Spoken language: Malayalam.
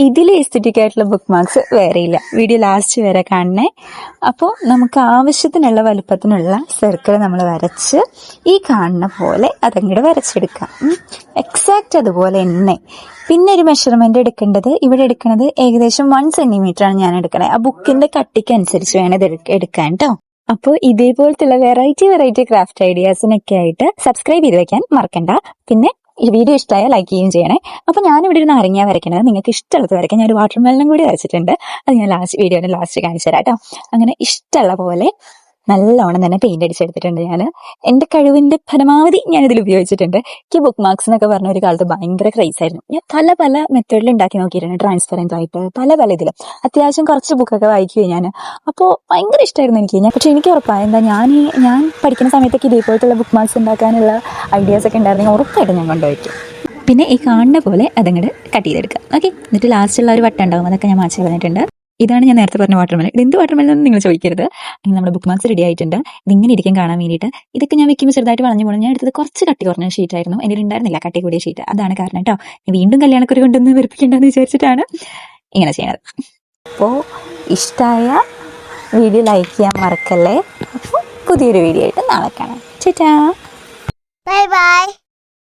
ഇതിൽ എസ്തെറ്റിക് ആയിട്ടുള്ള ബുക്ക് മാർക്സ് വേറെയില്ല. വീഡിയോ ലാസ്റ്റ് വരെ കാണണേ. അപ്പോൾ നമുക്ക് ആവശ്യത്തിനുള്ള വലുപ്പത്തിനുള്ള സർക്കിൾ നമ്മൾ വരച്ച് ഈ കാണുന്ന പോലെ അതങ്ങോട്ട് വരച്ചെടുക്കാം. എക്സാക്റ്റ് അതുപോലെ തന്നെ. പിന്നെ ഒരു മെഷർമെന്റ് എടുക്കേണ്ടത്, ഇവിടെ എടുക്കുന്നത് ഏകദേശം 1 സെന്റിമീറ്റർ ആണ് ഞാൻ എടുക്കണേ. ആ ബുക്കിന്റെ കട്ടിക്ക് അനുസരിച്ച് വേണം ഇത് എടുക്കാൻ കേട്ടോ. അപ്പോൾ ഇതേപോലത്തുള്ള വെറൈറ്റി ക്രാഫ്റ്റ് ഐഡിയാസിനൊക്കെ ആയിട്ട് സബ്സ്ക്രൈബ് ചെയ്ത് വെക്കാൻ മറക്കണ്ട. പിന്നെ ഈ വീഡിയോ ഇഷ്ടമായ ലൈക്ക് ചെയ്യുകയും ചെയ്യണേ. അപ്പോൾ ഞാനിവിടെ ഒരു നാരങ്ങ വരയ്ക്കണത്, നിങ്ങൾക്ക് ഇഷ്ടമുള്ളത് വരയ്ക്കാൻ ഞാൻ ഒരു വാട്ടർമെലനും കൂടി വരച്ചിട്ടുണ്ട്. അത് ഞാൻ വീഡിയോയുടെ ലാസ്റ്റ് കാണിച്ചു തരാം കേട്ടോ. അങ്ങനെ ഇഷ്ടമുള്ള പോലെ നല്ലോണം തന്നെ പെയിന്റ് അടിച്ചെടുത്തിട്ടുണ്ട്. ഞാൻ എൻ്റെ കഴിവിന്റെ പരമാവധി ഞാൻ ഇതിൽ ഉപയോഗിച്ചിട്ടുണ്ട്. എനിക്ക് ബുക്ക് മാർക്സ് എന്നൊക്കെ പറഞ്ഞ ഒരു കാലത്ത് ഭയങ്കര ക്രൈസ് ആയിരുന്നു. ഞാൻ പല മെത്തേഡിൽ ഉണ്ടാക്കി നോക്കിയിട്ടുണ്ട്, ട്രാൻസ്പെറൻറ്റ് ആയിട്ട് പല ഇതിലും. അത്യാവശ്യം കുറച്ച് ബുക്കൊക്കെ വായിക്കുകയും ഞാൻ. അപ്പോൾ ഭയങ്കര ഇഷ്ടമായിരുന്നു എനിക്ക്. പക്ഷെ എനിക്ക് ഉറപ്പാണ്, എന്താ ഞാൻ പഠിക്കുന്ന സമയത്തൊക്കെ ഇതേപോലത്തുള്ള ബുക്ക് മാർക്സ് ഉണ്ടാക്കാനുള്ള ഐഡിയാസ് ഒക്കെ ഉണ്ടായിരുന്നെങ്കിൽ ഉറപ്പായിട്ടും ഞാൻ കൊണ്ടുപോയിരിക്കും. പിന്നെ ഈ കാണുന്ന പോലെ അതങ്ങോട്ട് കട്ട് ചെയ്തെടുക്കുക. ഓക്കെ, എന്നിട്ട് ലാസ്റ്റുള്ള ഒരു വട്ടം ഉണ്ടാകും, അതൊക്കെ ഞാൻ മാച്ച് പറഞ്ഞിട്ടുണ്ട്. ഇതാണ് ഞാൻ നേരത്തെ പറഞ്ഞ വാട്ടർമെലൻ. ഇത് എന്ത് വാട്ടർമെലൻ എന്ന് നിങ്ങൾ ചോദിക്കരുത്. അങ്ങനെ നമ്മുടെ ബുക്ക് മാർക്സ് റെഡി ആയിട്ടുണ്ട്. ഇതിങ്ങനെ ഇരിക്കാൻ കാണാൻ വേണ്ടിയിട്ട്. ഇതൊക്കെ ഞാൻ വെക്കുമ്പോൾ ചെറുതായിട്ട് വളഞ്ഞു പോകണം. ഞാൻ എടുത്തത് കുറച്ച് കട്ടി കുറഞ്ഞ ഷീറ്റായിരുന്നു, എൻ്റെ ഉണ്ടായിരുന്നില്ല കട്ടി കൂടിയ ഷീറ്റ്. അതാണ് കാരണം കേട്ടോ. വീണ്ടും കല്യാണക്കുറി കൊണ്ടൊന്ന് വെറുപ്പിക്കേണ്ടെന്ന് വിചാരിച്ചിട്ടാണ് ഇങ്ങനെ ചെയ്യണത്. അപ്പോൾ ഇഷ്ടമായ വീഡിയോ ലൈക്ക് ചെയ്യാൻ മറക്കല്ലേ. അപ്പോൾ പുതിയൊരു വീഡിയോ ആയിട്ട് നാളെ കാണാം. ചേട്ടാ, ബൈ.